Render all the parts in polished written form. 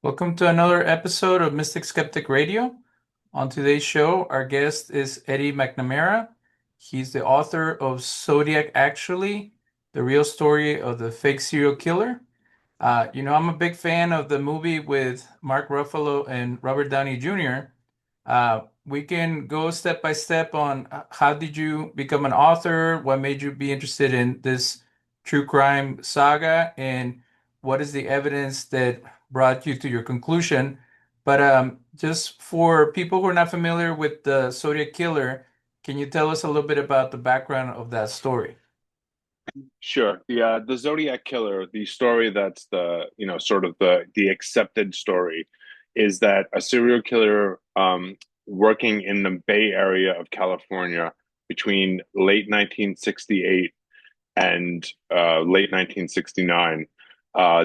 Welcome to another episode of Mystic Skeptic Radio. On today's show, our guest is Eddie McNamara. He's the author of Zodiactually, the real story of the fake serial killer. I'm a big fan of the movie with Mark Ruffalo and Robert Downey Jr. We can go step by step on how did you become an author, what made you be interested in this true crime saga, and what is the evidence that brought you to your conclusion. But just for people who are not familiar with the Zodiac Killer, can you tell us a little bit about the background of that story? Sure. The Zodiac Killer, the story that's sort of the accepted story, is that a serial killer working in the Bay Area of California between late 1968 and late 1969.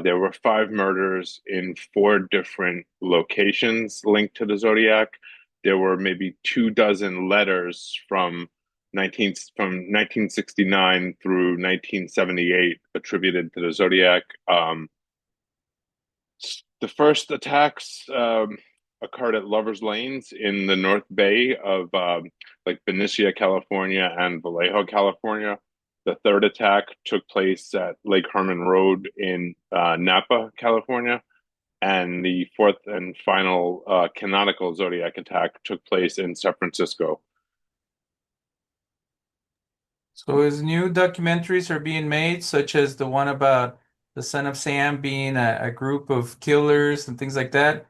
There were five murders in four different locations linked to the Zodiac. There were maybe 2 dozen letters from 1969 through 1978 attributed to the Zodiac. The first attacks occurred at Lovers Lanes in the North Bay of like Benicia, California, and Vallejo, California. The third attack took place at Lake Herman Road in Napa, California. And the fourth and final canonical Zodiac attack took place in San Francisco. So, as new documentaries are being made, such as the one about the Son of Sam being a group of killers and things like that,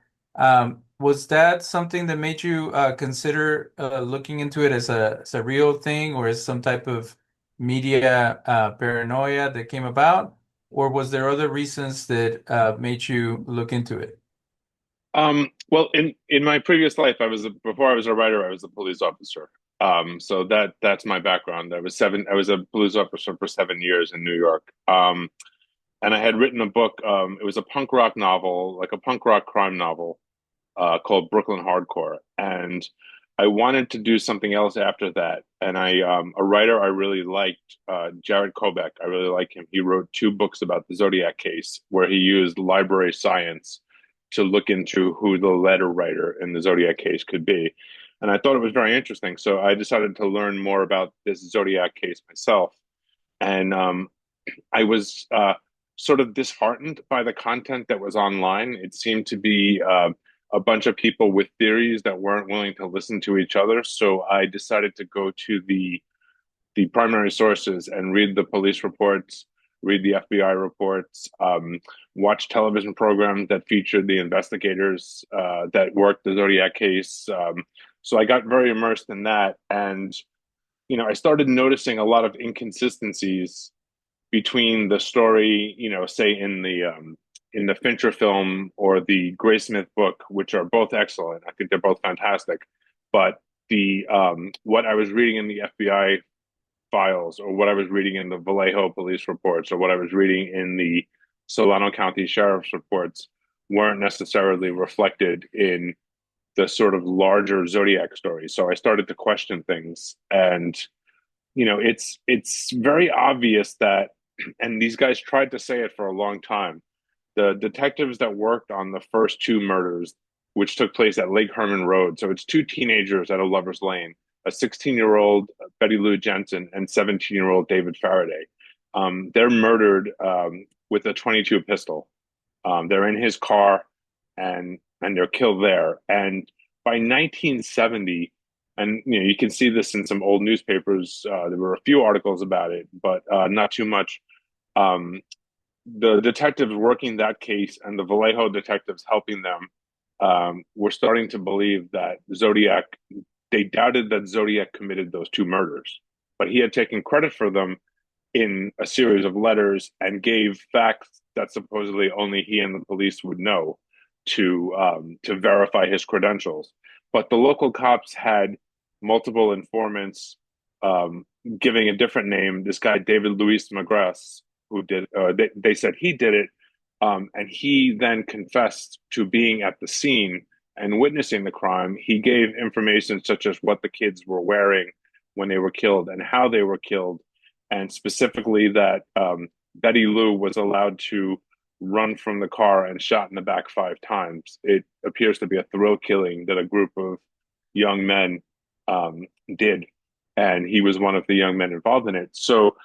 was that something that made you consider looking into it as a real thing or as some type of media paranoia that came about? Or was there other reasons that made you look into it? Well, in my previous life, before I was a writer, I was a police officer. So that's my background. I was a police officer for 7 years in New York. And I had written a book. It was a punk rock novel, like a punk rock crime novel, called Brooklyn Hardcore. And I wanted to do something else after that. And a writer I really liked, Jared Kobeck. I really like him. He wrote two books about the Zodiac case, where he used library science to look into who the letter writer in the Zodiac case could be. And I thought it was very interesting. So I decided to learn more about this Zodiac case myself. And I was sort of disheartened by the content that was online. It seemed to be a bunch of people with theories that weren't willing to listen to each other. So I decided to go to the primary sources and read the police reports, read the FBI reports, watch television programs that featured the investigators that worked the Zodiac case. So I got very immersed in that, and I started noticing a lot of inconsistencies between the story, say in the Fincher film or the Graysmith book, which are both excellent. I think they're both fantastic. But the what I was reading in the FBI files, or what I was reading in the Vallejo police reports, or what I was reading in the Solano County Sheriff's reports weren't necessarily reflected in the sort of larger Zodiac story. So I started to question things, and it's very obvious that, and these guys tried to say it for a long time. The detectives that worked on the first two murders, which took place at Lake Herman Road, so it's two teenagers at a lover's lane, a 16-year-old Betty Lou Jensen and 17-year-old David Faraday. They're murdered with a 22 pistol. They're in his car, and they're killed there. And by 1970, and you can see this in some old newspapers. There were a few articles about it, but not too much. Um, the detectives working that case and the Vallejo detectives helping them were starting to believe that Zodiac. They doubted that Zodiac committed those two murders, but he had taken credit for them in a series of letters and gave facts that supposedly only he and the police would know to verify his credentials. But the local cops had multiple informants giving a different name. This guy David Luis Magras, who did they said he did it, and he then confessed to being at the scene and witnessing the crime. He gave information such as what the kids were wearing when they were killed and how they were killed, and specifically that Betty Lou was allowed to run from the car and shot in the back 5 times. It appears to be a thrill killing that a group of young men did, and he was one of the young men involved in it. So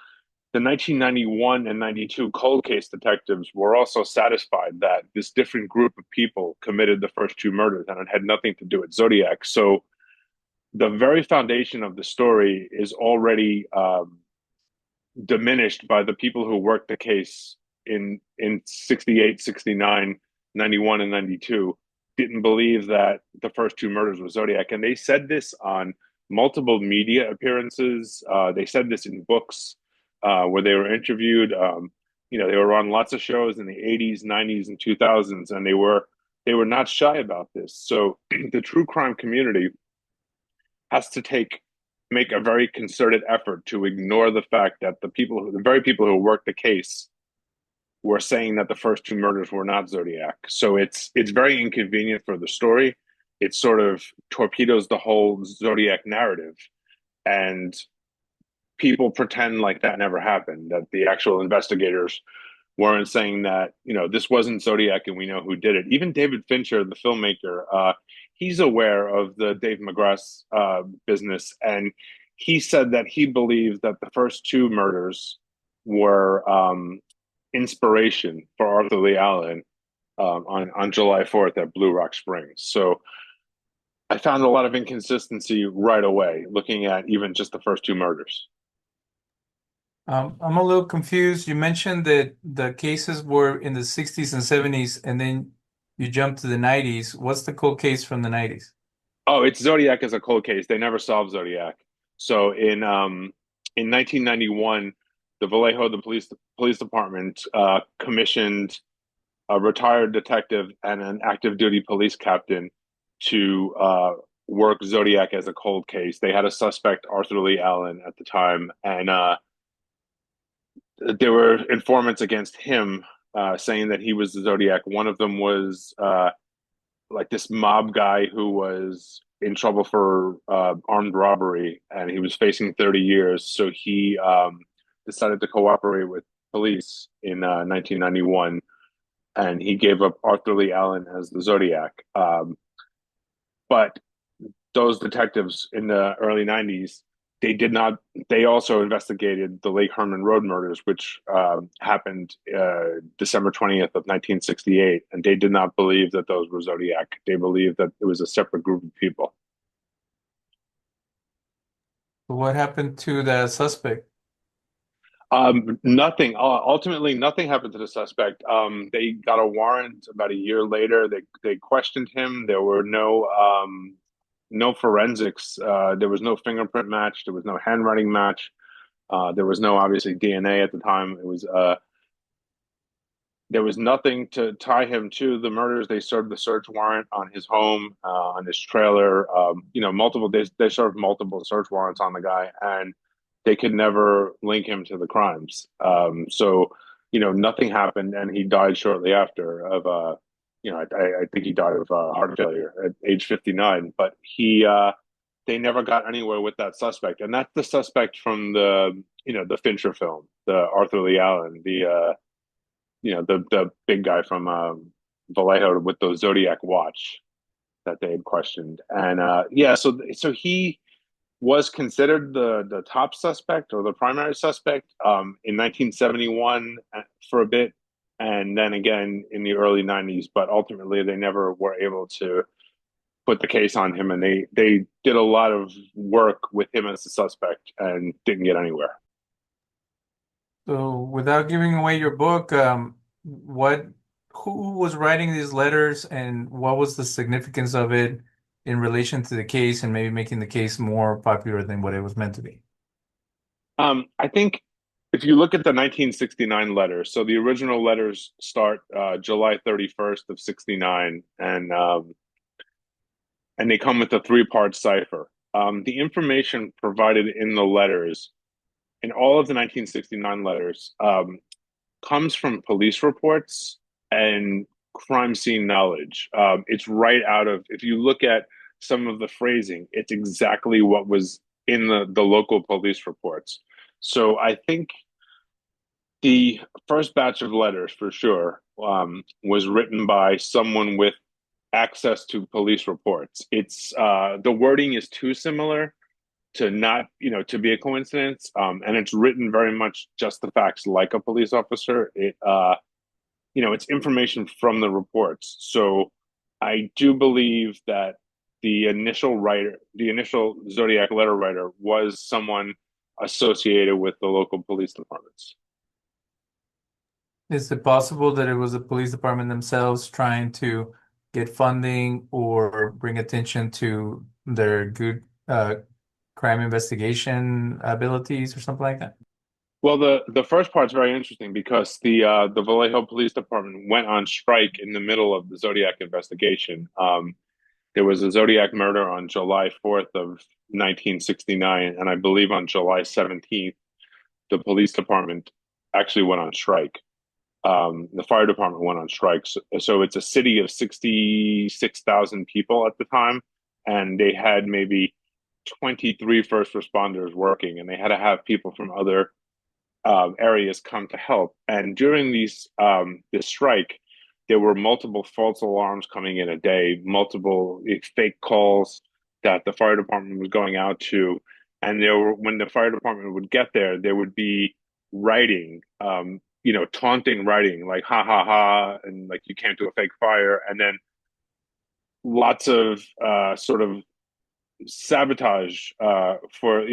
the 1991 and 92 cold case detectives were also satisfied that this different group of people committed the first two murders, and it had nothing to do with Zodiac. So the very foundation of the story is already diminished by the people who worked the case in 68, 69, 91, and 92 didn't believe that the first two murders were Zodiac. And they said this on multiple media appearances. They said this in books where they were interviewed. They were on lots of shows in the 80s, 90s, and 2000s, and they were not shy about this. So the true crime community has to make a very concerted effort to ignore the fact that the very people who worked the case were saying that the first two murders were not Zodiac. So it's very inconvenient for the story. It sort of torpedoes the whole Zodiac narrative, and people pretend like that never happened, that the actual investigators weren't saying that, this wasn't Zodiac and we know who did it. Even David Fincher, the filmmaker, he's aware of the Dave McGrath business, and he said that he believed that the first two murders were inspiration for Arthur Lee Allen on July 4th at Blue Rock Springs. So I found a lot of inconsistency right away, looking at even just the first two murders. I'm a little confused. You mentioned that the cases were in the 60s and 70s, and then you jumped to the 90s. What's the cold case from the 90s? Oh, it's Zodiac as a cold case. They never solved Zodiac. So in 1991, the Vallejo the police department commissioned a retired detective and an active duty police captain to work Zodiac as a cold case. They had a suspect, Arthur Lee Allen, at the time, and there were informants against him saying that he was the Zodiac. One of them was like this mob guy who was in trouble for armed robbery, and he was facing 30 years. So he decided to cooperate with police in 1991, and he gave up Arthur Lee Allen as the Zodiac. But those detectives in the early 90s, they did not, they also investigated the Lake Herman Road murders, which happened December 20th of 1968. And they did not believe that those were Zodiac. They believed that it was a separate group of people. What happened to the suspect? Nothing. Ultimately, nothing happened to the suspect. They got a warrant about a year later. They questioned him. There were no forensics. There was no fingerprint match. There was no handwriting match. There was no obviously DNA at the time. It was there was nothing to tie him to the murders. They served the search warrant on his home, on his trailer. Multiple. They served multiple search warrants on the guy, and they could never link him to the crimes. So nothing happened, and he died shortly after of I think he died of heart failure at age 59. But they never got anywhere with that suspect, and that's the suspect from the Fincher film, the Arthur Lee Allen, the big guy from Vallejo with the Zodiac watch that they had questioned, and so he was considered the top suspect or the primary suspect in 1971 for a bit, and then again in the early 90s. But ultimately, they never were able to put the case on him, and they did a lot of work with him as a suspect and didn't get anywhere. So, without giving away your book, what, who was writing these letters, and what was the significance of it in relation to the case, and maybe making the case more popular than what it was meant to be? I think if you look at the 1969 letters, so the original letters start July 31st of 69, and they come with a three-part cipher. The information provided in the letters, in all of the 1969 letters, comes from police reports and crime scene knowledge. It's right out of, if you look at some of the phrasing, it's exactly what was in the local police reports. So I think The first batch of letters, for sure, was written by someone with access to police reports. It's the wording is too similar to not, to be a coincidence, and it's written very much just the facts, like a police officer. It's information from the reports. So I do believe that the initial Zodiac letter writer, was someone associated with the local police departments. Is it possible that it was the police department themselves trying to get funding or bring attention to their good crime investigation abilities or something like that? Well, the first part's very interesting because the Vallejo Police Department went on strike in the middle of the Zodiac investigation. There was a Zodiac murder on July 4th of 1969, and I believe on July 17th, the police department actually went on strike. The fire department went on strike. So it's a city of 66,000 people at the time, and they had maybe 23 first responders working, and they had to have people from other areas come to help. And during this strike, there were multiple false alarms coming in a day, multiple fake calls that the fire department was going out to. And when the fire department would get there, there would be writing, taunting writing, like "ha ha ha," and like "you can't do a fake fire," and then lots of sort of sabotage for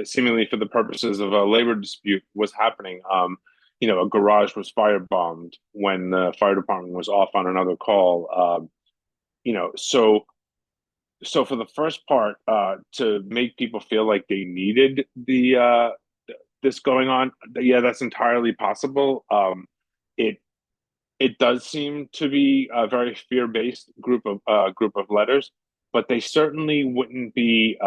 seemingly for the purposes of a labor dispute was happening. A garage was firebombed when the fire department was off on another call. So for the first part, to make people feel like they needed the this going on, yeah, that's entirely possible. It it does seem to be a very fear-based group of letters, but they certainly wouldn't be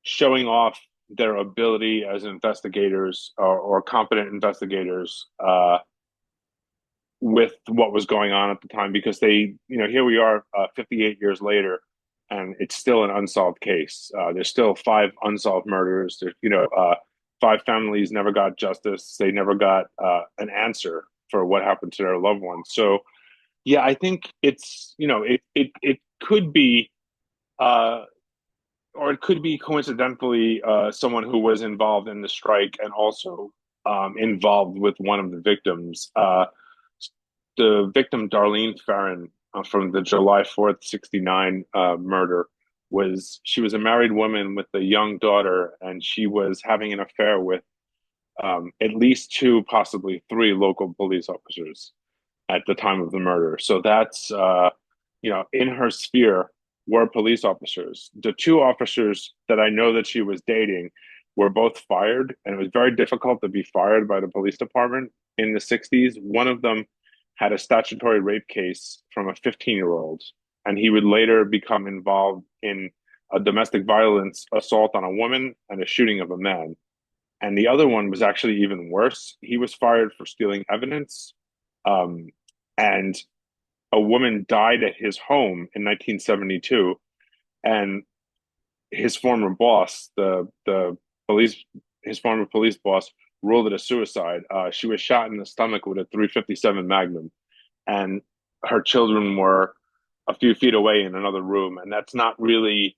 showing off their ability as investigators or competent investigators with what was going on at the time, because here we are 58 years later, and it's still an unsolved case. There's still five unsolved murders. Five families never got justice. They never got an answer for what happened to their loved ones. So yeah, I think it could be uh, or it could be coincidentally someone who was involved in the strike and also involved with one of the victims. The victim, Darlene Ferrin, from the July 4th, 69 murder, she was a married woman with a young daughter, and she was having an affair with at least two, possibly three local police officers at the time of the murder. So that's, in her sphere were police officers. The two officers that I know that she was dating were both fired, and it was very difficult to be fired by the police department in the 60s. One of them had a statutory rape case from a 15-year-old, and he would later become involved in a domestic violence assault on a woman and a shooting of a man. And the other one was actually even worse. He was fired for stealing evidence. Um, and a woman died at his home in 1972, and his former boss, the police, his former police boss, ruled it a suicide. She was shot in the stomach with a 357 Magnum, and her children were a few feet away in another room. And that's not really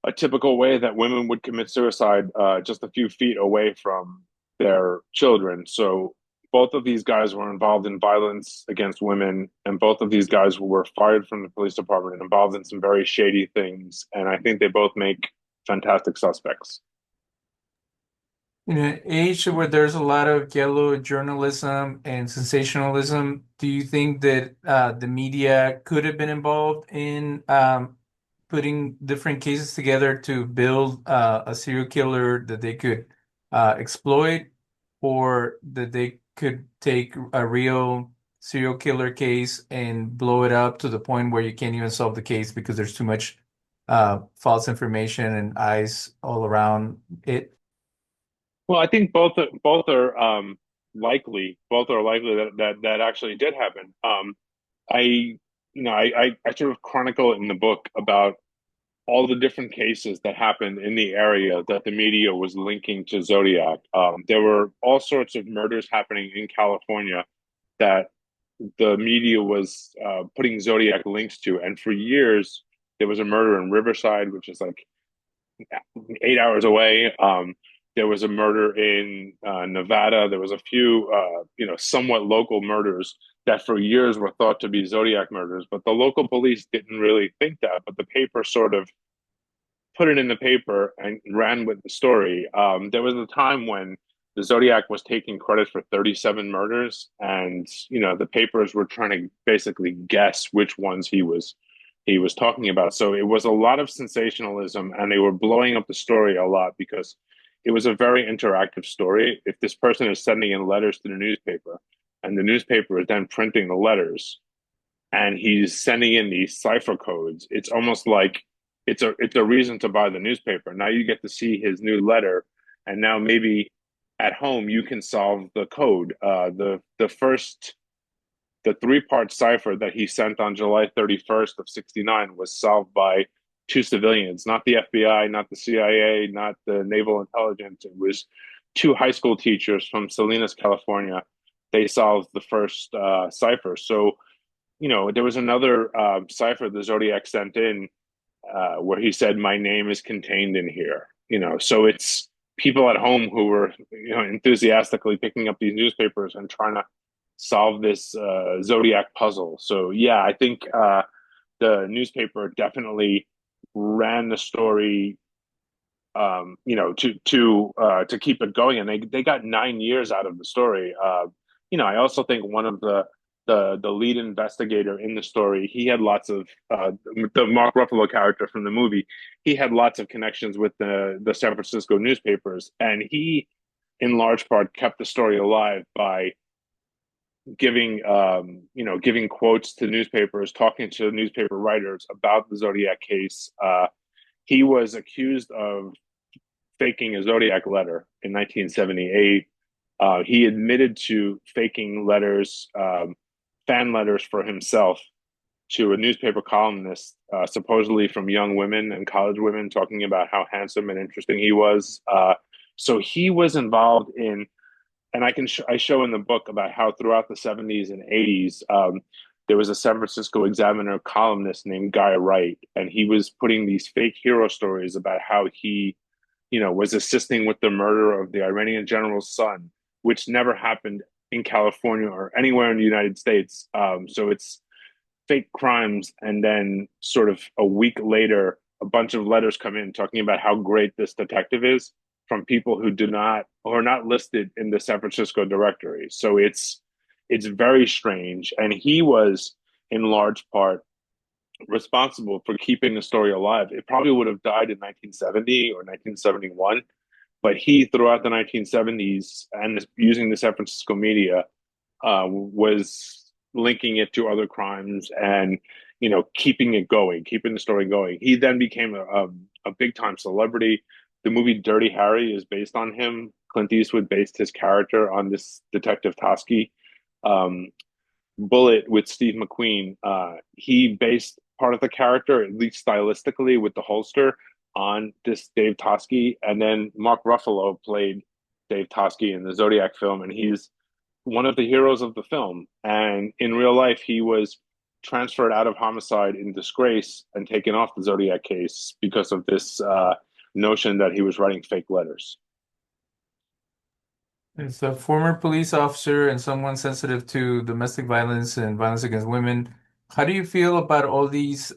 a typical way that women would commit suicide, just a few feet away from their children. So both of these guys were involved in violence against women, and both of these guys were fired from the police department and involved in some very shady things. And I think they both make fantastic suspects. In an age where there's a lot of yellow journalism and sensationalism, do you think that the media could have been involved in putting different cases together to build a serial killer that they could exploit, or that they could take a real serial killer case and blow it up to the point where you can't even solve the case because there's too much false information and eyes all around it? Well, I think both are likely. Both are likely that actually did happen. I sort of chronicle in the book about all the different cases that happened in the area that the media was linking to Zodiac. There were all sorts of murders happening in California that the media was putting Zodiac links to. And for years, there was a murder in Riverside, which is like 8 hours away. There was a murder in Nevada. There was a few, somewhat local murders that for years were thought to be Zodiac murders, but the local police didn't really think that. But the paper sort of put it in the paper and ran with the story. There was a time when the Zodiac was taking credit for 37 murders, and the papers were trying to basically guess which ones he was talking about. So it was a lot of sensationalism, and they were blowing up the story a lot because it was a very interactive story. If this person is sending in letters to the newspaper, and the newspaper is then printing the letters, and he's sending in these cipher codes, it's almost like it's a reason to buy the newspaper. Now you get to see his new letter, and now maybe at home you can solve the code. The 3-part cipher that he sent on July 31st of '69 was solved by two civilians, not the FBI, not the CIA, not the Naval Intelligence. It was two high school teachers from Salinas, California. They solved the first cipher. So, there was another cipher the Zodiac sent in where he said, "My name is contained in here." So it's people at home who were, enthusiastically picking up these newspapers and trying to solve this Zodiac puzzle. So yeah, I think the newspaper definitely ran the story, to keep it going, and they got 9 years out of the story. I also think one of the lead investigator in the story, he had lots of the Mark Ruffalo character from the movie. He had lots of connections with the San Francisco newspapers, and he, in large part, kept the story alive by giving quotes to newspapers, talking to newspaper writers about the Zodiac case. He was accused of faking a Zodiac letter in 1978. He admitted to faking letters, fan letters for himself to a newspaper columnist, supposedly from young women and college women, talking about how handsome and interesting he was. So he was involved in, and I show in the book about how throughout the '70s and '80s, there was a San Francisco Examiner columnist named Guy Wright, and he was putting these fake hero stories about how he, was assisting with the murder of the Iranian general's son, which never happened in California or anywhere in the United States. So it's fake crimes, and then sort of a week later, a bunch of letters come in talking about how great this detective is from people who are not listed in the San Francisco directory. So it's very strange, and he was in large part responsible for keeping the story alive. It probably would have died in 1970 or 1971, but he, throughout the 1970s and using the San Francisco media, was linking it to other crimes and keeping it going, keeping the story going. He then became a big time celebrity. The movie Dirty Harry is based on him. Clint Eastwood based his character on this detective Toschi. Um, Bullet with Steve McQueen, he based part of the character, at least stylistically, with the holster on this Dave Toschi. And then Mark Ruffalo played Dave Toschi in the Zodiac film, and he's one of the heroes of the film. And in real life, he was transferred out of homicide in disgrace and taken off the Zodiac case because of this notion that he was writing fake letters. As a former police officer and someone sensitive to domestic violence and violence against women, how do you feel about all these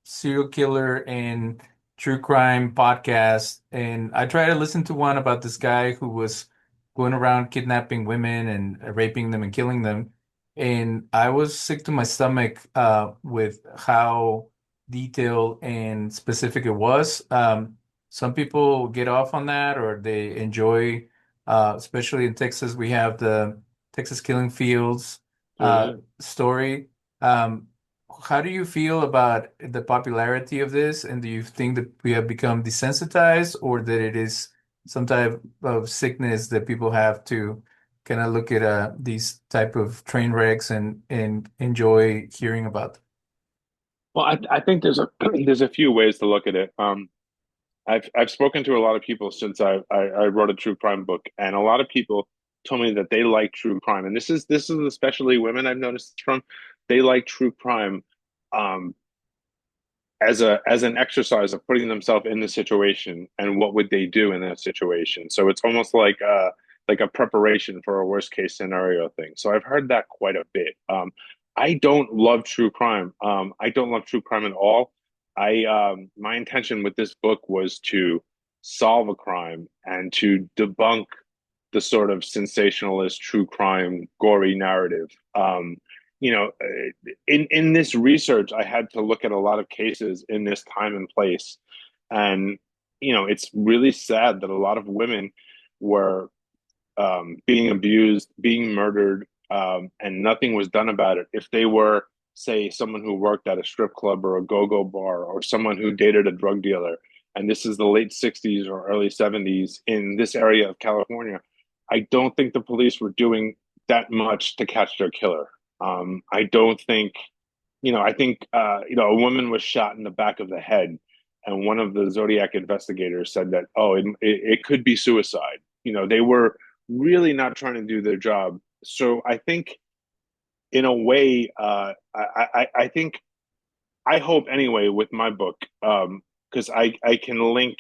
serial killer and true crime podcasts? And I try to listen to one about this guy who was going around kidnapping women and raping them and killing them. And I was sick to my stomach with how detailed and specific it was. Some people get off on that or they enjoy especially in Texas, we have the Texas Killing Fields Mm-hmm. story. Um, how do you feel about the popularity of this? And do you think that we have become desensitized or that it is some type of sickness that people have to kind of look at these type of train wrecks and enjoy hearing about them? Well, I think there's a there's a few ways to look at it. I've spoken to a lot of people since I wrote a true crime book, and a lot of people told me that they like true crime, and this is especially women I've noticed from. They like true crime, um, as an exercise of putting themselves in the situation and what would they do in that situation. So it's almost like a preparation for a worst case scenario thing. So I've heard that quite a bit. I don't love true crime. I don't love true crime at all. I My intention with this book was to solve a crime and to debunk the sort of sensationalist true crime gory narrative. In this research, I had to look at a lot of cases in this time and place, and it's really sad that a lot of women were being abused, being murdered, and nothing was done about it. If they were, say, someone who worked at a strip club or a go-go bar, or someone who dated a drug dealer, and this is the late 60s or early 70s in this area of California, I don't think the police were doing that much to catch their killer. I don't think, I think, a woman was shot in the back of the head, and one of the Zodiac investigators said that, oh, it could be suicide. They were really not trying to do their job. So I think, in a way, I think, I hope anyway with my book, because I can link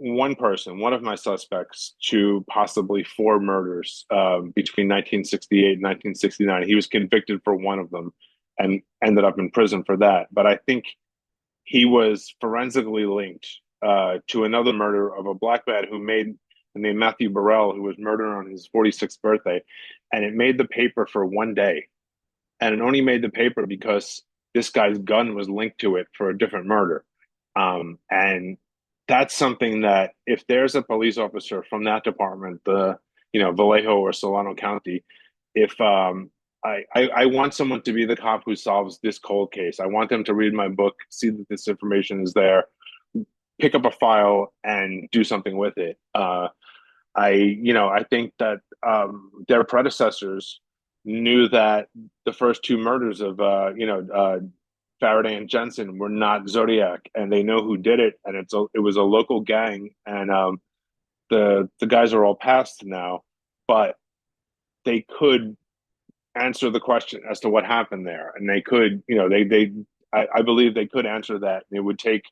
one person, one of my suspects, to possibly four murders between 1968 and 1969. He was convicted for one of them and ended up in prison for that. But I think he was forensically linked to another murder of a black man named Matthew Burrell, who was murdered on his 46th birthday. And it made the paper for one day. And it only made the paper because this guy's gun was linked to it for a different murder. And that's something that, if there's a police officer from that department, Vallejo or Solano County, if I want someone to be the cop who solves this cold case. I want them to read my book, see that this information is there, pick up a file, and do something with it. I think that their predecessors knew that the first two murders of Faraday and Jensen were not Zodiac, and they know who did it, and it was a local gang, and the guys are all passed now, but they could answer the question as to what happened there, and they could, I believe they could answer that. It would take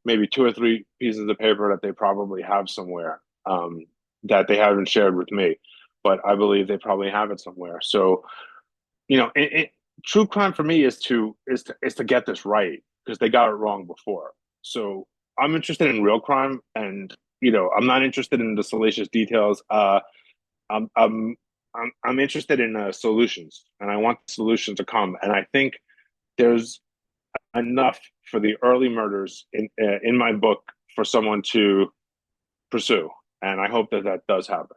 maybe two or three pieces of paper that they probably have somewhere, that they haven't shared with me, but I believe they probably have it somewhere. So, true crime for me is to get this right, because they got it wrong before. So I'm interested in real crime, and I'm not interested in the salacious details. I'm I'm I'm interested in solutions, and I want the solution to come. And I think there's enough for the early murders in my book for someone to pursue, and I hope that that does happen.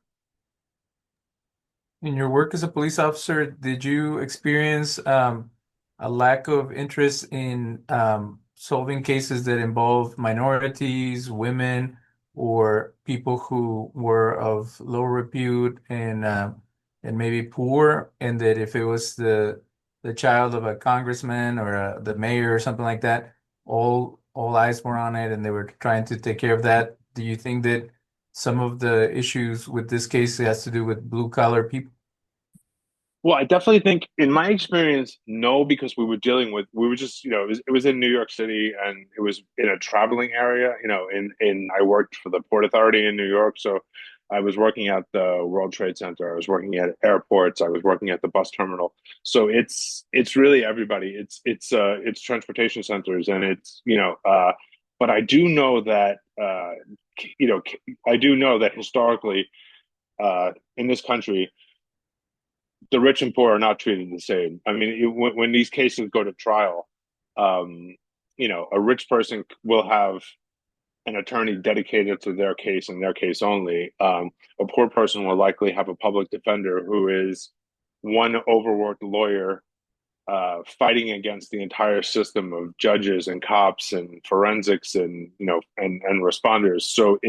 In your work as a police officer, did you experience a lack of interest in solving cases that involve minorities, women, or people who were of low repute and maybe poor, and that if it was the child of a congressman or the mayor or something like that, all eyes were on it, and they were trying to take care of that? Do you think that some of the issues with this case has to do with blue collar people? Well, I definitely think, in my experience, no, because we were just, it was in New York City, and it was in a traveling area, I worked for the Port Authority in New York. So I was working at the World Trade Center. I was working at airports. I was working at the bus terminal. So it's really everybody. It's transportation centers, and but I do know that, you know, I do know that historically, in this country, the rich and poor are not treated the same. I mean, when these cases go to trial, um, a rich person will have an attorney dedicated to their case and their case only. A poor person will likely have a public defender who is one overworked lawyer, fighting against the entire system of judges and cops and forensics and and responders. So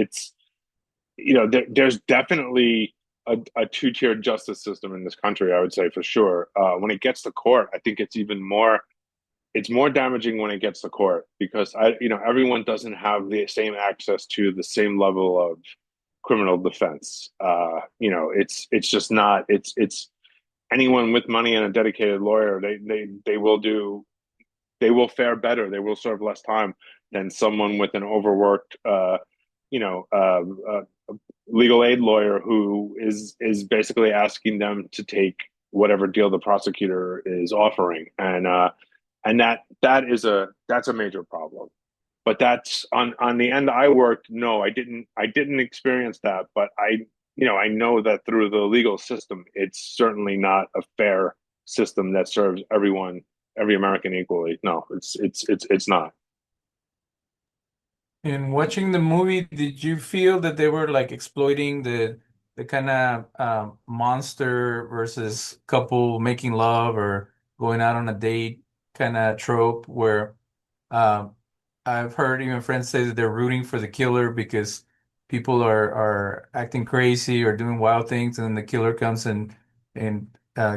there's definitely a two-tiered justice system in this country, I would say, for sure. When it gets to court, I think it's even more. it's more damaging when it gets to court because everyone doesn't have the same access to the same level of criminal defense. It's just not. It's anyone with money and a dedicated lawyer. They will fare better. They will serve less time than someone with an overworked, you know, uh, uh, legal aid lawyer who is basically asking them to take whatever deal the prosecutor is offering, and that's a major problem. But that's on the end I worked. No, I didn't experience that, but I know that through the legal system, it's certainly not a fair system that serves everyone, every American equally. No, it's not. In watching the movie, did you feel that they were like exploiting the kind of monster versus couple making love or going out on a date kind of trope where um, I've heard even friends say that they're rooting for the killer because people are acting crazy or doing wild things, and then the killer comes and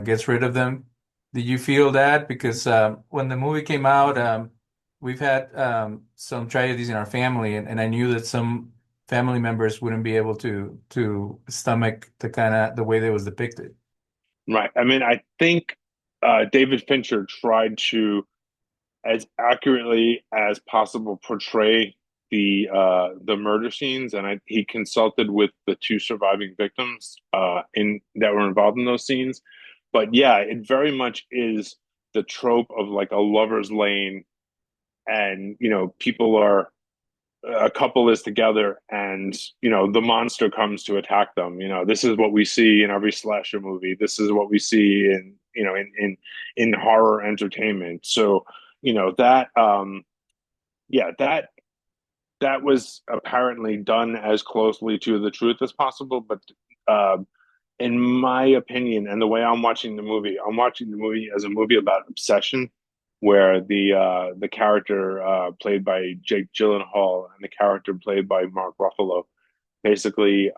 gets rid of them. Did you feel that? Because when the movie came out, we've had some tragedies in our family, and I knew that some family members wouldn't be able to stomach the kind of the way that was depicted. Right. I mean, I think David Fincher tried to, as accurately as possible, portray the murder scenes, and he consulted with the two surviving victims in that were involved in those scenes. But yeah, it very much is the trope of like a lover's lane, and people are a couple is together, and the monster comes to attack them. This is what we see in every slasher movie. This is what we see in horror entertainment. So that yeah, that was apparently done as closely to the truth as possible. But uh, in my opinion, and the way I'm watching the movie as a movie about obsession, where the character played by Jake Gyllenhaal and the character played by Mark Ruffalo basically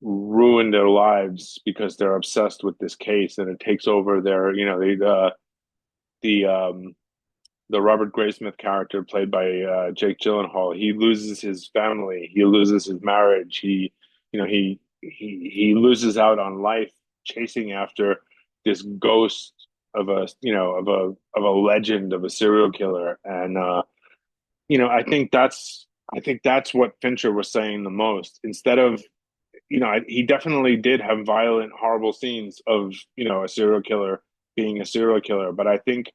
ruin their lives because they're obsessed with this case, and it takes over their, the the Robert Graysmith character played by Jake Gyllenhaal. He loses his family, he loses his marriage, he loses out on life chasing after this ghost of a of a legend of a serial killer. And I think that's what Fincher was saying the most. Instead of, he definitely did have violent, horrible scenes of, a serial killer being a serial killer, but I think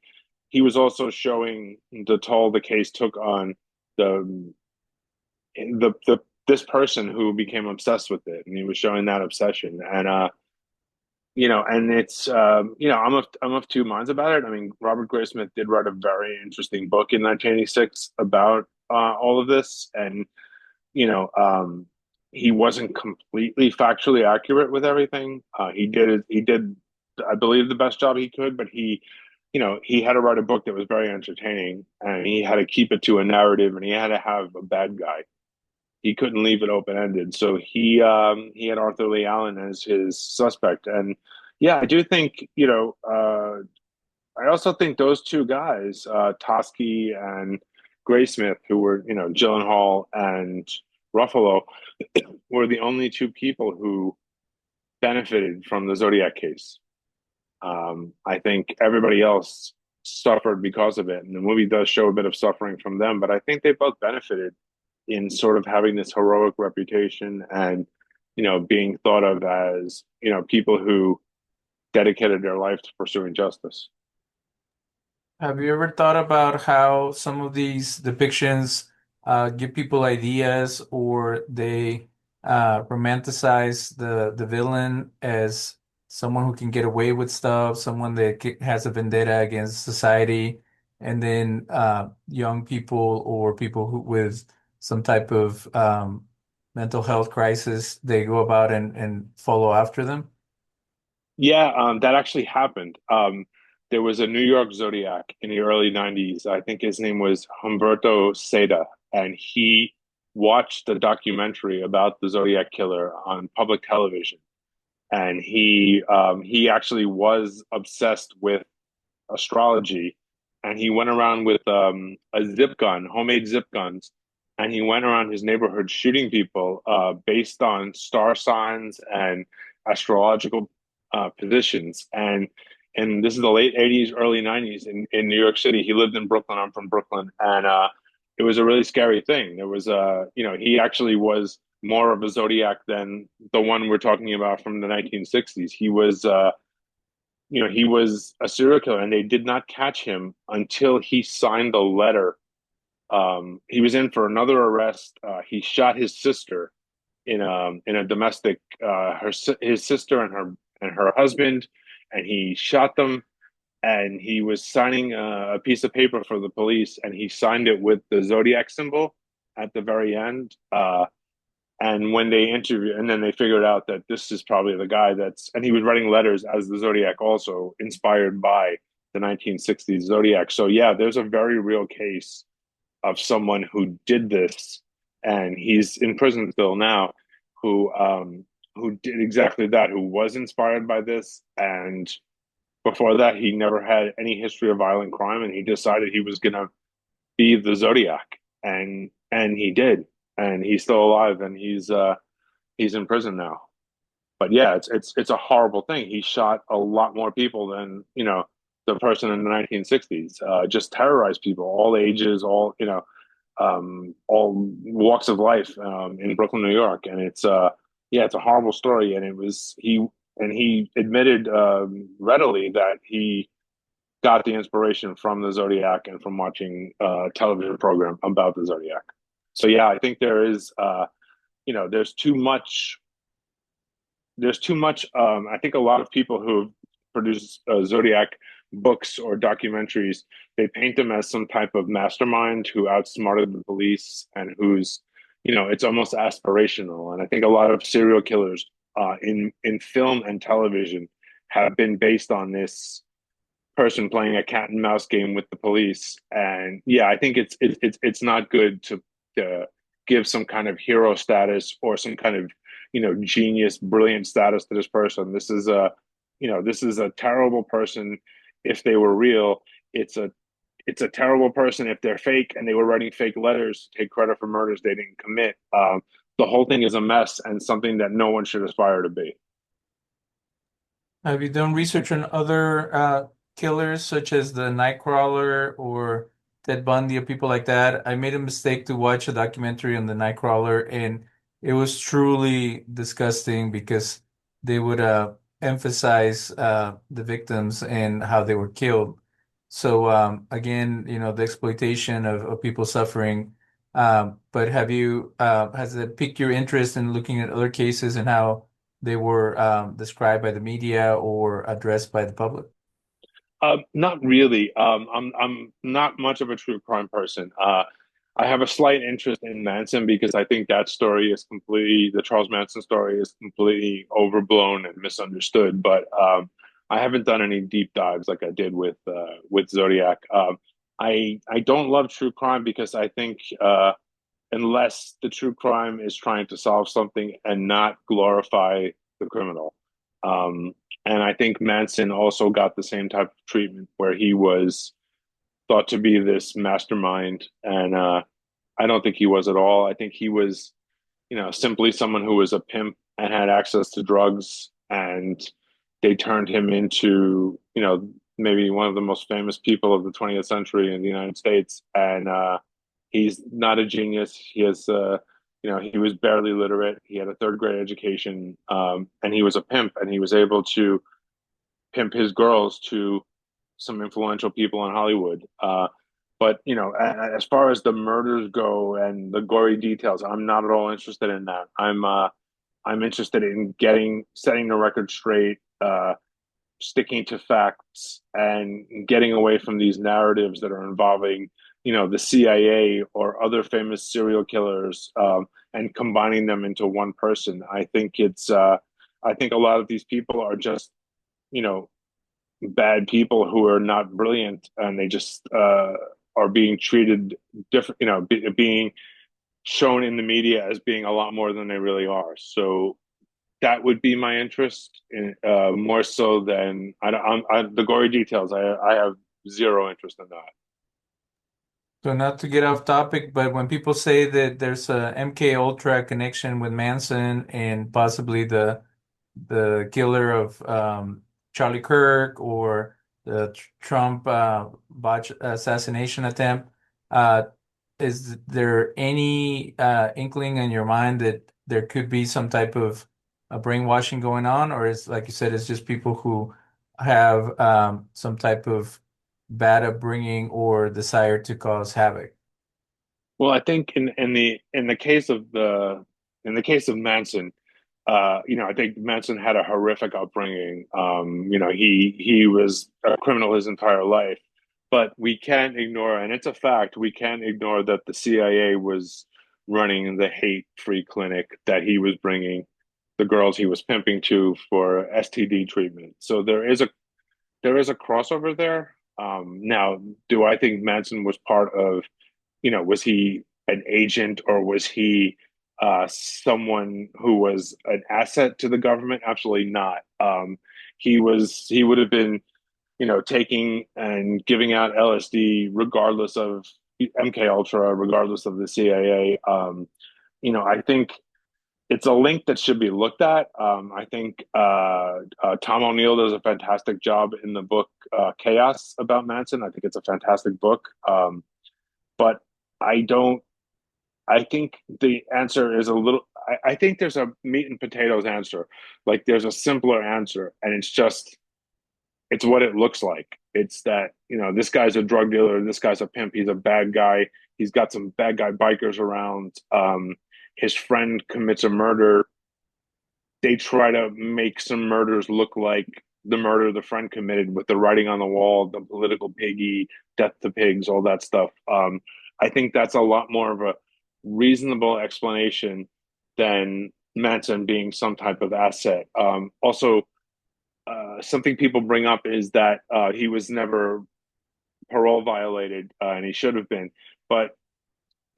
he was also showing the toll the case took on the the this person who became obsessed with it, and he was showing that obsession. And and it's I'm of two minds about it. I mean, Robert Graysmith did write a very interesting book in 1986 about all of this, and he wasn't completely factually accurate with everything. He did I believe the best job he could, but he had to write a book that was very entertaining, and he had to keep it to a narrative, and he had to have a bad guy. He couldn't leave it open ended. So he had Arthur Lee Allen as his suspect. And yeah, I do think, I also think those two guys, Tosky and Graysmith, who were, Gyllenhaal and Ruffalo, were the only two people who benefited from the Zodiac case. I think everybody else suffered because of it, and the movie does show a bit of suffering from them. But I think they both benefited in sort of having this heroic reputation, and being thought of as people who dedicated their life to pursuing justice. Have you ever thought about how some of these depictions give people ideas, or they romanticize the villain as someone who can get away with stuff, someone that has a vendetta against society, and then young people or people who with some type of mental health crisis, they go about and follow after them? Yeah, that actually happened. There was a New York Zodiac in the early 90s. I think his name was Humberto Seda, and he watched the documentary about the Zodiac Killer on public television. And he actually was obsessed with astrology, and he went around with a zip gun, homemade zip guns, and he went around his neighborhood shooting people based on star signs and astrological positions. And this is the late 80s, early 90s in New York City. He lived in Brooklyn. I'm from Brooklyn, and it was a really scary thing. There was he actually was more of a Zodiac than the one we're talking about from the 1960s. He was a serial killer, and they did not catch him until he signed a letter. He was in for another arrest. He shot his sister in a domestic, his sister and her husband, and he shot them. And he was signing a piece of paper for the police, and he signed it with the Zodiac symbol at the very end. And when they interviewed, and then they figured out that this is probably the guy and he was writing letters as the Zodiac, also inspired by the 1960s Zodiac. So, yeah, there's a very real case of someone who did this, and he's in prison still now, who did exactly that, who was inspired by this. And before that, he never had any history of violent crime, and he decided he was going to be the Zodiac, and he did, and he's still alive, and he's in prison now. But yeah, it's a horrible thing. He shot a lot more people than the person in the 1960s. Just terrorized people, all ages, all walks of life in Brooklyn, New York, and it's a horrible story. And he admitted readily that he got the inspiration from the Zodiac and from watching a television program about the Zodiac. So yeah, I think there's too much. There's too much. I think a lot of people who produce Zodiac books or documentaries, they paint them as some type of mastermind who outsmarted the police and it's almost aspirational. And I think a lot of serial killers in film and television have been based on this person playing a cat and mouse game with the police. And yeah, I think it's not good to give some kind of hero status or some kind of genius, brilliant status to this person. This is a terrible person if they were real. It's a terrible person if they're fake and they were writing fake letters to take credit for murders they didn't commit. The whole thing is a mess and something that no one should aspire to be. Have you done research on other killers such as the Nightcrawler or Ted Bundy or people like that? I made a mistake to watch a documentary on the Nightcrawler, and it was truly disgusting because they would emphasize the victims and how they were killed. So again, the exploitation of people suffering. But has it piqued your interest in looking at other cases and how they were described by the media or addressed by the public? Not really. I'm not much of a true crime person. I have a slight interest in Manson because I think that story is the Charles Manson story is completely overblown and misunderstood. But I haven't done any deep dives like I did with Zodiac. I don't love true crime because I think unless the true crime is trying to solve something and not glorify the criminal. Um, and I think Manson also got the same type of treatment where he was thought to be this mastermind. And I don't think he was at all. I think he was, simply someone who was a pimp and had access to drugs. And they turned him into, maybe one of the most famous people of the 20th century in the United States. And he's not a genius. He was barely literate. He had a third grade education, and he was a pimp, and he was able to pimp his girls to some influential people in Hollywood. But as far as the murders go and the gory details, I'm not at all interested in that. I'm interested in setting the record straight, sticking to facts, and getting away from these narratives that are involving the CIA or other famous serial killers, and combining them into one person. I think a lot of these people are just you know bad people who are not brilliant, and they just are being treated different, being shown in the media as being a lot more than they really are. So that would be my interest in, more so than the gory details. I have zero interest in that. So not to get off topic, but when people say that there's a MK Ultra connection with Manson and possibly the killer of Charlie Kirk or the Trump botch assassination attempt, uh, is there any inkling in your mind that there could be some type of brainwashing going on, or is like you said, it's just people who have some type of bad upbringing or desire to cause havoc? Well, I think in the case of Manson, I think Manson had a horrific upbringing. He was a criminal his entire life, but we can't ignore, and it's a fact, we can't ignore that the CIA was running the hate-free clinic that he was bringing the girls he was pimping to for STD treatment. So there is a crossover there. Now, do I think Manson was part of, was he an agent or was he someone who was an asset to the government? Absolutely not. He would have been, taking and giving out LSD regardless of MK Ultra, regardless of the CIA. I think it's a link that should be looked at. I think Tom O'Neill does a fantastic job in the book Chaos about Manson. I think it's a fantastic book. But I don't, I think the answer is a little, I think there's a meat and potatoes answer. Like there's a simpler answer, and it's what it looks like. It's that, this guy's a drug dealer, this guy's a pimp, he's a bad guy, he's got some bad guy bikers around. His friend commits a murder. They try to make some murders look like the murder the friend committed with the writing on the wall, the political piggy, death to pigs, all that stuff. I think that's a lot more of a reasonable explanation than Manson being some type of asset. Also, something people bring up is that he was never parole violated, and he should have been. But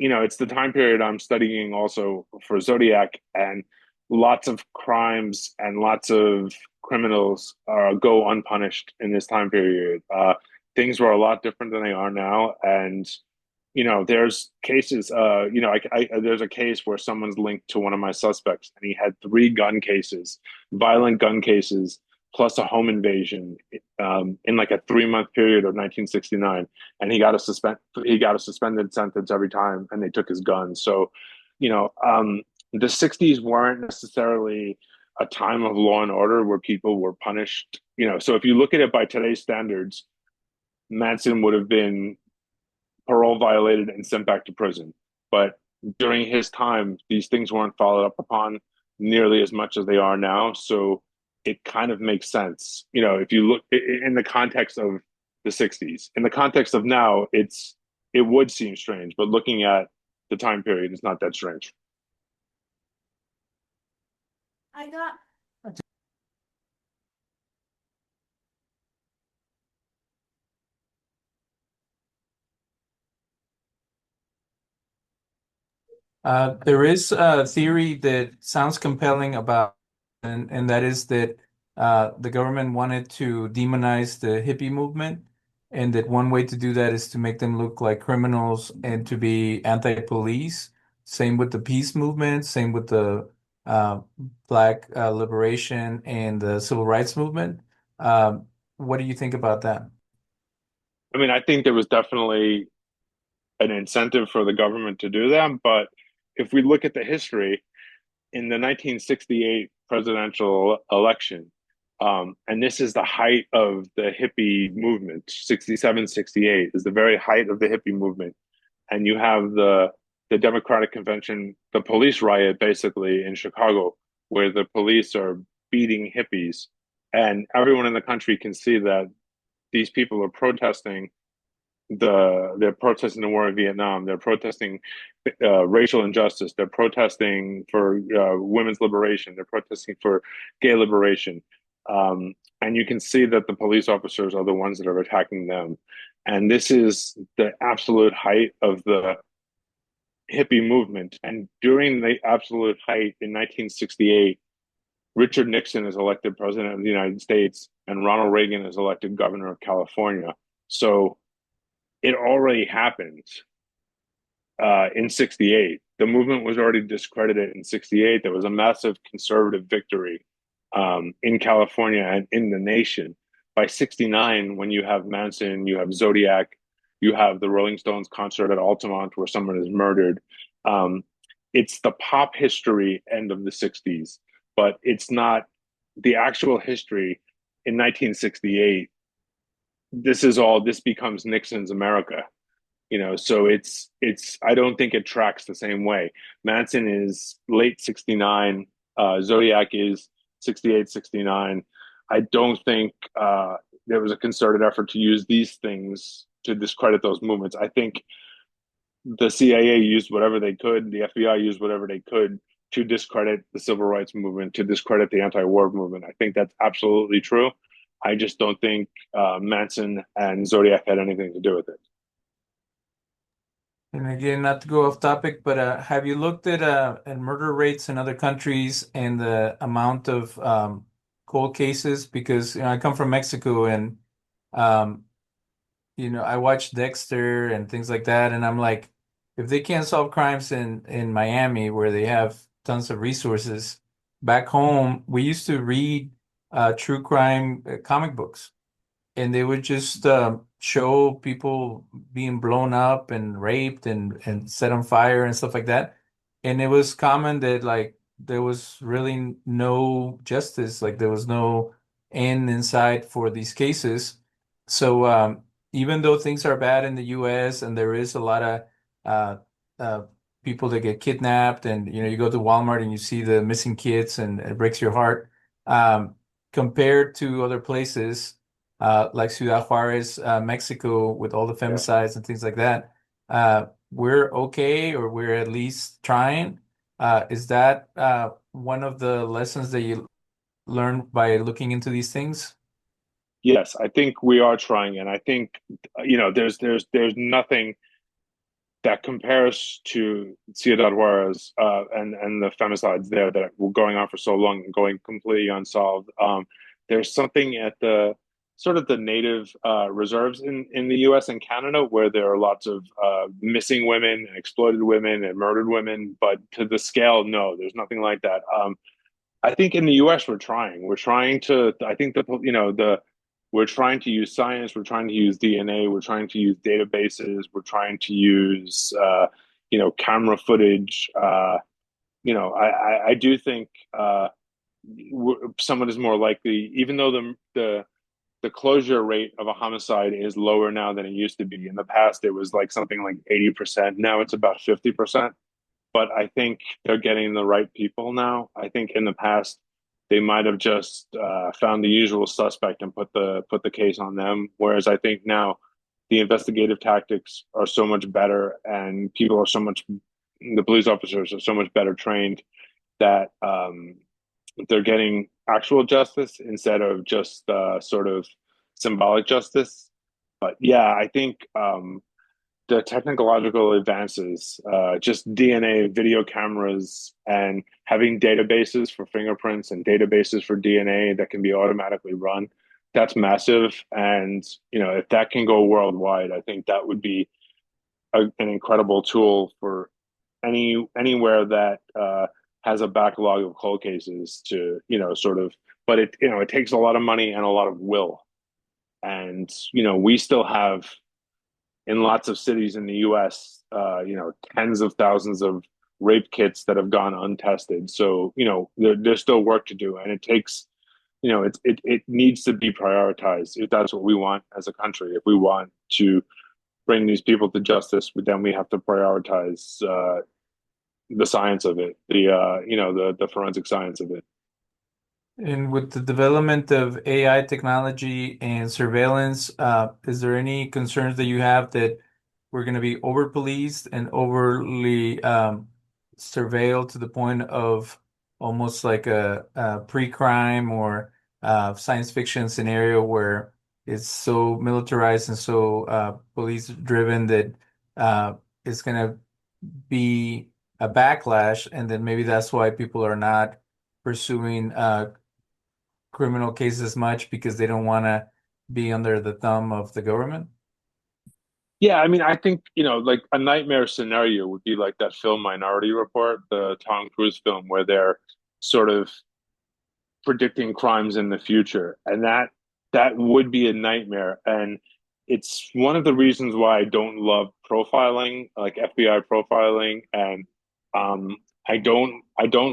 it's the time period I'm studying also for Zodiac, and lots of crimes and lots of criminals go unpunished in this time period. Things were a lot different than they are now, and there's cases. There's a case where someone's linked to one of my suspects, and he had three gun cases, violent gun cases, plus a home invasion in like a 3 month period of 1969, and he got a suspended sentence every time, and they took his gun. So, the 60s weren't necessarily a time of law and order where people were punished. So if you look at it by today's standards, Manson would have been parole violated and sent back to prison. But during his time, these things weren't followed up upon nearly as much as they are now. So it kind of makes sense. If you look in the context of the 60s, in the context of now, it would seem strange, but looking at the time period, it's not that strange. I got there is a theory that sounds compelling about, and that is that the government wanted to demonize the hippie movement, and that one way to do that is to make them look like criminals and to be anti-police. Same with the peace movement, same with the uh, Black liberation and the civil rights movement. What do you think about that? I mean, I think there was definitely an incentive for the government to do that, but if we look at the history, in the 1968 presidential election, and this is the height of the hippie movement. 67, 68 is the very height of the hippie movement. And you have the Democratic Convention, the police riot basically in Chicago, where the police are beating hippies. And everyone in the country can see that these people are protesting they're protesting the war in Vietnam. They're protesting racial injustice. They're protesting for women's liberation. They're protesting for gay liberation. And you can see that the police officers are the ones that are attacking them. And this is the absolute height of the hippie movement. And during the absolute height in 1968, Richard Nixon is elected president of the United States, and Ronald Reagan is elected governor of California. So it already happened in 68. The movement was already discredited in 68. There was a massive conservative victory in California and in the nation. By 69, when you have Manson, you have Zodiac, you have the Rolling Stones concert at Altamont where someone is murdered. Um, it's the pop history end of the 60s, but it's not the actual history in 1968. This becomes Nixon's America, so it's I don't think it tracks the same way. Manson is late 69, Zodiac is 68, 69. I don't think there was a concerted effort to use these things to discredit those movements. I think the CIA used whatever they could, the FBI used whatever they could to discredit the civil rights movement, to discredit the anti-war movement. I think that's absolutely true. I just don't think Manson and Zodiac had anything to do with it. And again, not to go off topic, but have you looked at murder rates in other countries and the amount of cold cases? Because I come from Mexico, and um, I watch Dexter and things like that, and I'm like, if they can't solve crimes in Miami where they have tons of resources, back home we used to read true crime comic books, and they would just show people being blown up and raped and set on fire and stuff like that. And it was common that like there was really no justice, like there was no end in sight for these cases. So even though things are bad in the US and there is a lot of uh, uh, people that get kidnapped, and you go to Walmart and you see the missing kids and it breaks your heart. Compared to other places like Ciudad Juarez, Mexico, with all the Yeah. femicides and things like that, we're okay, or we're at least trying. Is that one of the lessons that you learn by looking into these things? Yes, I think we are trying, and I think there's nothing that compares to Ciudad Juarez and the femicides there that were going on for so long and going completely unsolved. There's something at the sort of the native reserves in the U.S. and Canada where there are lots of missing women, and exploited women, and murdered women, but to the scale, no, there's nothing like that. I think in the US we're trying. We're trying to I think the we're trying to use science, we're trying to use DNA, we're trying to use databases, we're trying to use camera footage. I do think someone is more likely, even though the closure rate of a homicide is lower now than it used to be. In the past, it was like something like 80%. Now it's about 50%, but I think they're getting the right people now. I think in the past they might have just found the usual suspect and put the case on them. Whereas I think now the investigative tactics are so much better, and the police officers are so much better trained that they're getting actual justice instead of just sort of symbolic justice. But yeah, I think the technological advances, just DNA, video cameras, and having databases for fingerprints and databases for DNA that can be automatically run, that's massive. And if that can go worldwide, I think that would be an incredible tool for anywhere that has a backlog of cold cases to sort of. But it takes a lot of money and a lot of will, and we still have in lots of cities in the U.S., tens of thousands of rape kits that have gone untested. So, there's still work to do, and it takes, it needs to be prioritized if that's what we want as a country. If we want to bring these people to justice, then we have to prioritize the science of it, the forensic science of it. And with the development of AI technology and surveillance, is there any concerns that you have that we're going to be over policed and overly surveilled to the point of almost like a pre-crime or science fiction scenario where it's so militarized and so police driven that it's going to be a backlash, and then maybe that's why people are not pursuing criminal cases much because they don't want to be under the thumb of the government? Yeah, I mean, I think, like a nightmare scenario would be like that film Minority Report, the Tom Cruise film, where they're sort of predicting crimes in the future. And that would be a nightmare. And it's one of the reasons why I don't love profiling, like FBI profiling. And um I don't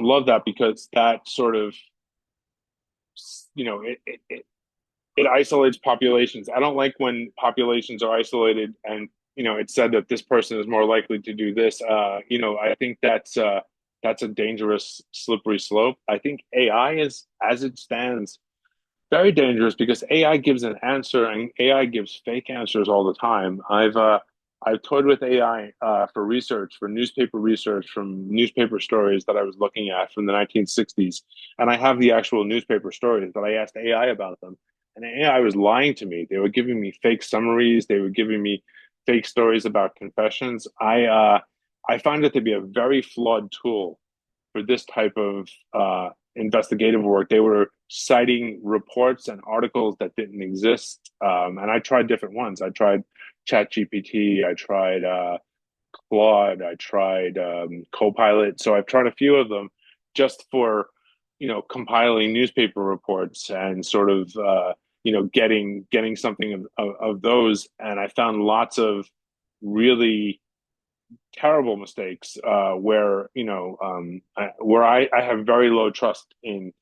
love that because that sort of, it isolates populations. I don't like when populations are isolated and it's said that this person is more likely to do this. I think that's a dangerous slippery slope. I think AI is, as it stands, very dangerous because AI gives an answer and AI gives fake answers all the time. I've toyed with AI for research, for newspaper research from newspaper stories that I was looking at from the 1960s, and I have the actual newspaper stories that I asked AI about them, and the AI was lying to me. They were giving me fake summaries. They were giving me fake stories about confessions. I find it to be a very flawed tool for this type of investigative work. They were citing reports and articles that didn't exist. And I tried different ones. I tried ChatGPT, I tried Claude, I tried Copilot. So I've tried a few of them just for, compiling newspaper reports and sort of, getting something of those. And I found lots of really terrible mistakes where I have very low trust in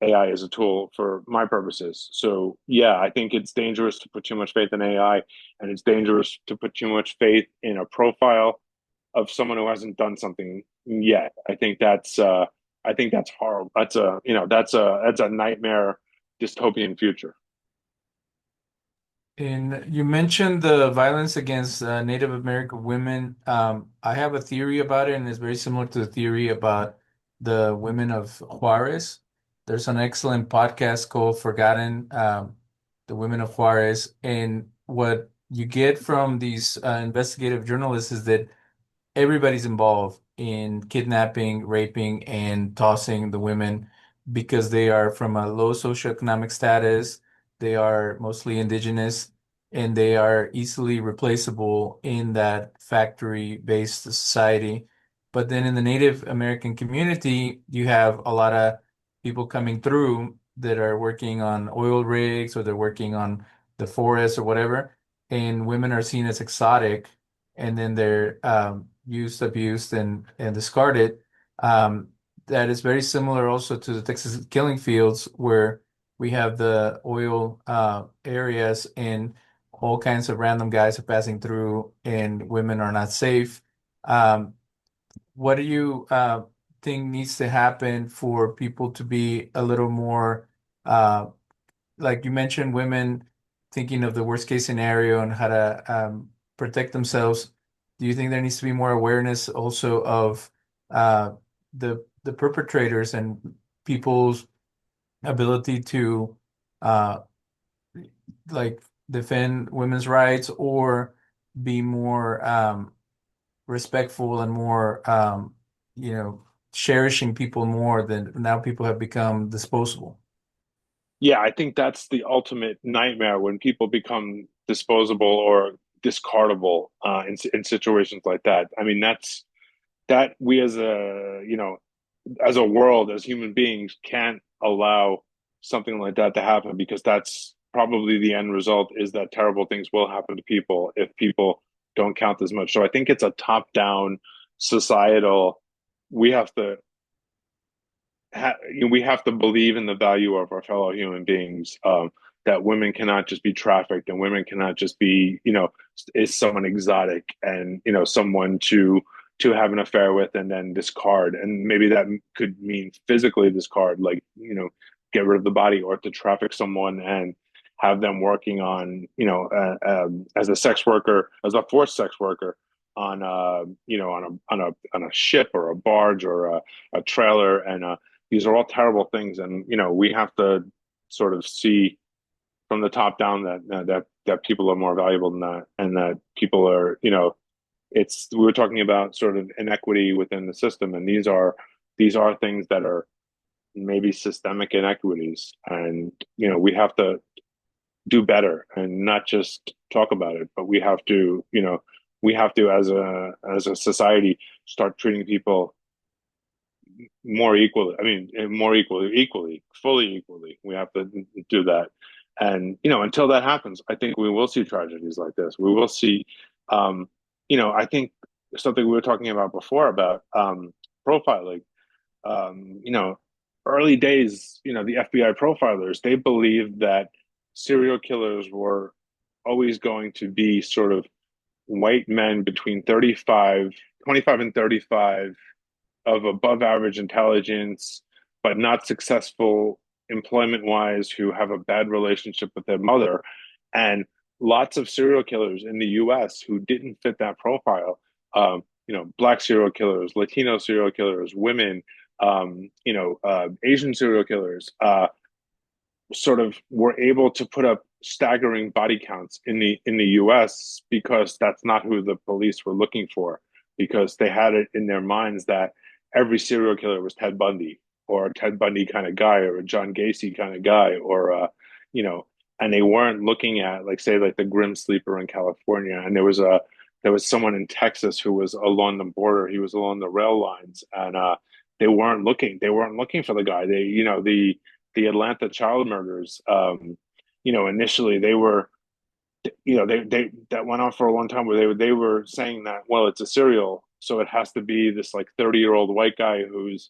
AI as a tool for my purposes. So yeah, I think it's dangerous to put too much faith in AI, and it's dangerous to put too much faith in a profile of someone who hasn't done something yet. I think that's horrible. That's a nightmare dystopian future. And you mentioned the violence against Native American women. I have a theory about it, and it's very similar to the theory about the women of Juarez. There's an excellent podcast called Forgotten, the Women of Juarez. And what you get from these investigative journalists is that everybody's involved in kidnapping, raping, and tossing the women because they are from a low socioeconomic status. They are mostly indigenous and they are easily replaceable in that factory-based society. But then in the Native American community, you have a lot of people coming through that are working on oil rigs or they're working on the forest or whatever, and women are seen as exotic and then they're used, abused, and discarded. Um, that is very similar also to the Texas killing fields, where we have the oil areas and all kinds of random guys are passing through, and women are not safe. Um, what do you think needs to happen for people to be a little more uh, like you mentioned, women thinking of the worst case scenario and how to protect themselves? Do you think there needs to be more awareness also of uh, the perpetrators and people's ability to uh, like defend women's rights or be more respectful and more cherishing people more than now people have become disposable? Yeah, I think that's the ultimate nightmare when people become disposable or discardable in situations like that. I mean, that we as a world, as human beings, can't allow something like that to happen because that's probably the end result is that terrible things will happen to people if people don't count as much. So I think it's a top-down societal. We have to we have to believe in the value of our fellow human beings. That women cannot just be trafficked, and women cannot just be, is someone exotic and someone to have an affair with and then discard. And maybe that could mean physically discard, like get rid of the body, or to traffic someone and have them working on, as a sex worker, as a forced sex worker on a ship or a barge or a trailer, and these are all terrible things, and we have to sort of see from the top down that people are more valuable than that, and that people are, it's we were talking about sort of inequity within the system, and these are things that are maybe systemic inequities, and we have to do better and not just talk about it, but we have to, we have to, as a society, start treating people more equally. I mean, more equally, fully equally. We have to do that. And, until that happens, I think we will see tragedies like this. We will see, um, I think something we were talking about before about profiling, um, you know, early days, the FBI profilers, they believed that serial killers were always going to be sort of white men between 25 and 35 of above average intelligence, but not successful employment wise, who have a bad relationship with their mother. And lots of serial killers in the US who didn't fit that profile, black serial killers, Latino serial killers, women, Asian serial killers, sort of were able to put up staggering body counts in the US because that's not who the police were looking for, because they had it in their minds that every serial killer was Ted Bundy, or a Ted Bundy kind of guy, or a John Gacy kind of guy, or you know and they weren't looking at, like, say, like the Grim Sleeper in California. And there was someone in Texas who was along the border, he was along the rail lines, and they weren't looking for the guy. The Atlanta child murders, initially they were, they that went on for a long time, where they were saying that, well, it's a serial, so it has to be this like 30-year-old white guy who's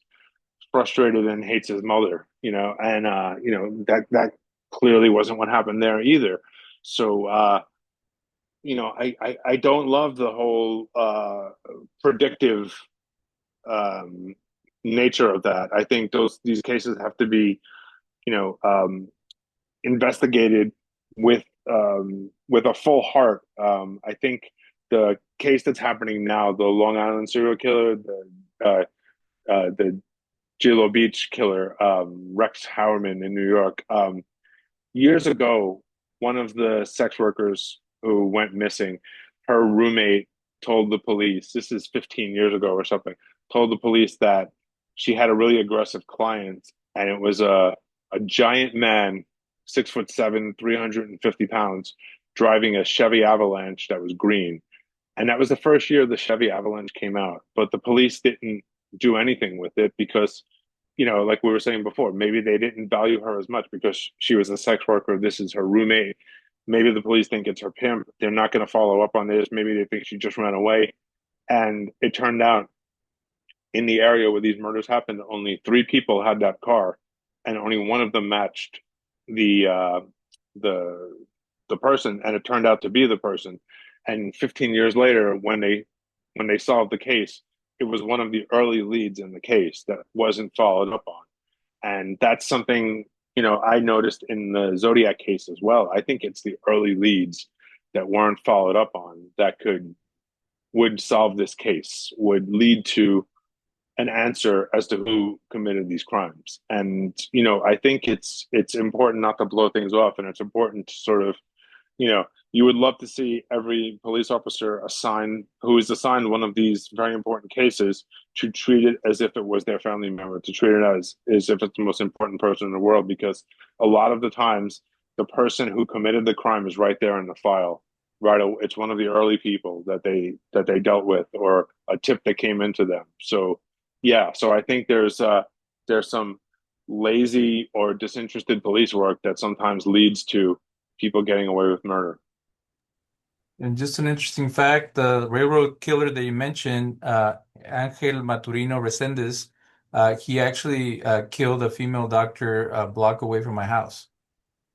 frustrated and hates his mother, and that clearly wasn't what happened there either. So I don't love the whole predictive um nature of that. I think these cases have to be, you know, um, investigated with a full heart. I think the case that's happening now, the Long Island serial killer, the Gilo Beach killer, Rex Howerman in New York. Years ago, one of the sex workers who went missing, her roommate told the police, this is 15 years ago or something, told the police that she had a really aggressive client, and it was a giant man, 6'7", 350 pounds, driving a Chevy Avalanche that was green. And that was the first year the Chevy Avalanche came out. But the police didn't do anything with it because, like we were saying before, maybe they didn't value her as much because she was a sex worker. This is her roommate. Maybe the police think it's her pimp. They're not going to follow up on this. Maybe they think she just ran away. And it turned out, in the area where these murders happened, only three people had that car, and only one of them matched the the the person, and it turned out to be the person. And 15 years later, when they solved the case, it was one of the early leads in the case that wasn't followed up on. And that's something, I noticed in the Zodiac case as well. I think it's the early leads that weren't followed up on that would solve this case, would lead to an answer as to who committed these crimes. And I think it's important not to blow things off, and it's important to sort of, you would love to see every police officer who is assigned one of these very important cases, to treat it as if it was their family member, to treat it as if it's the most important person in the world, because a lot of the times the person who committed the crime is right there in the file. Right, it's one of the early people that they dealt with, or a tip that came into them. So yeah, so I think there's some lazy or disinterested police work that sometimes leads to people getting away with murder. And just an interesting fact, the railroad killer that you mentioned, Angel Maturino Resendez, he actually killed a female doctor a block away from my house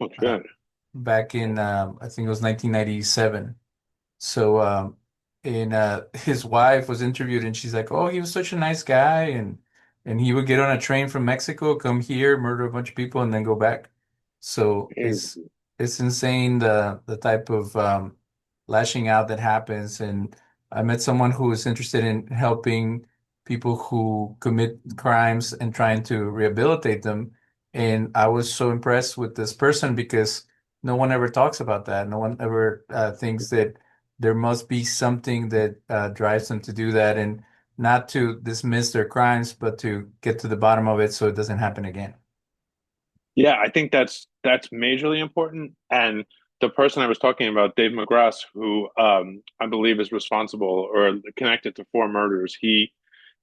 Oh, uh, shit. back in, I think it was 1997. So, and his wife was interviewed, and she's like, "Oh, he was such a nice guy, and he would get on a train from Mexico, come here, murder a bunch of people, and then go back." So it's insane the type of lashing out that happens. And I met someone who is interested in helping people who commit crimes and trying to rehabilitate them. And I was so impressed with this person because no one ever talks about that. No one ever thinks that there must be something that drives them to do that, and not to dismiss their crimes, but to get to the bottom of it so it doesn't happen again. Yeah, I think that's majorly important. And the person I was talking about, Dave McGrath, who I believe is responsible or connected to four murders. He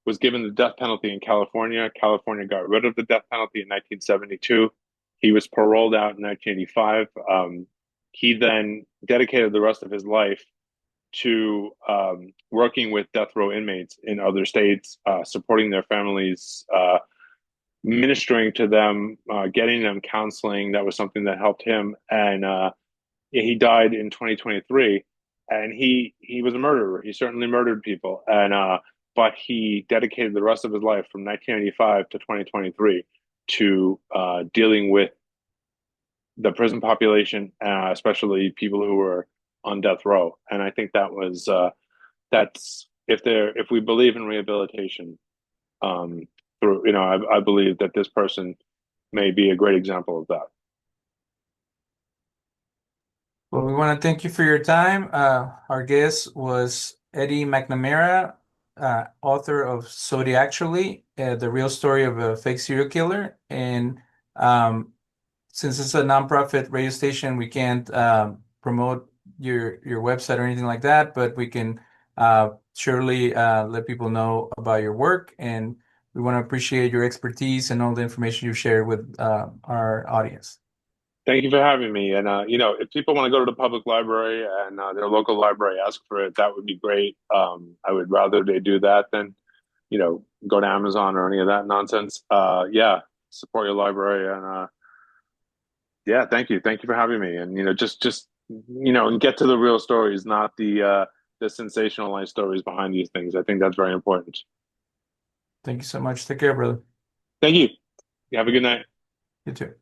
was given the death penalty in California. California got rid of the death penalty in 1972. He was paroled out in 1985. He then dedicated the rest of his life to working with death row inmates in other states, supporting their families, ministering to them, getting them counseling. That was something that helped him. And he died in 2023, and he was a murderer. He certainly murdered people, and but he dedicated the rest of his life from 1995 to 2023 to dealing with the prison population, especially people who were on death row. And I think that was that's if we believe in rehabilitation, through I believe that this person may be a great example of that. Well, we want to thank you for your time. Our guest was Eddie McNamara, author of Zodiactually, the real story of a fake serial killer. And since it's a nonprofit radio station, we can't promote your website or anything like that, but we can surely let people know about your work. And we want to appreciate your expertise and all the information you shared with our audience. Thank you for having me. And if people want to go to the public library and their local library ask for it, that would be great. I would rather they do that than go to Amazon or any of that nonsense. Yeah, support your library and yeah, thank you for having me. And just and get to the real stories, not the sensationalized stories behind these things. I think that's very important. Thank you so much. Take care, brother. Thank you. You have a good night. You too.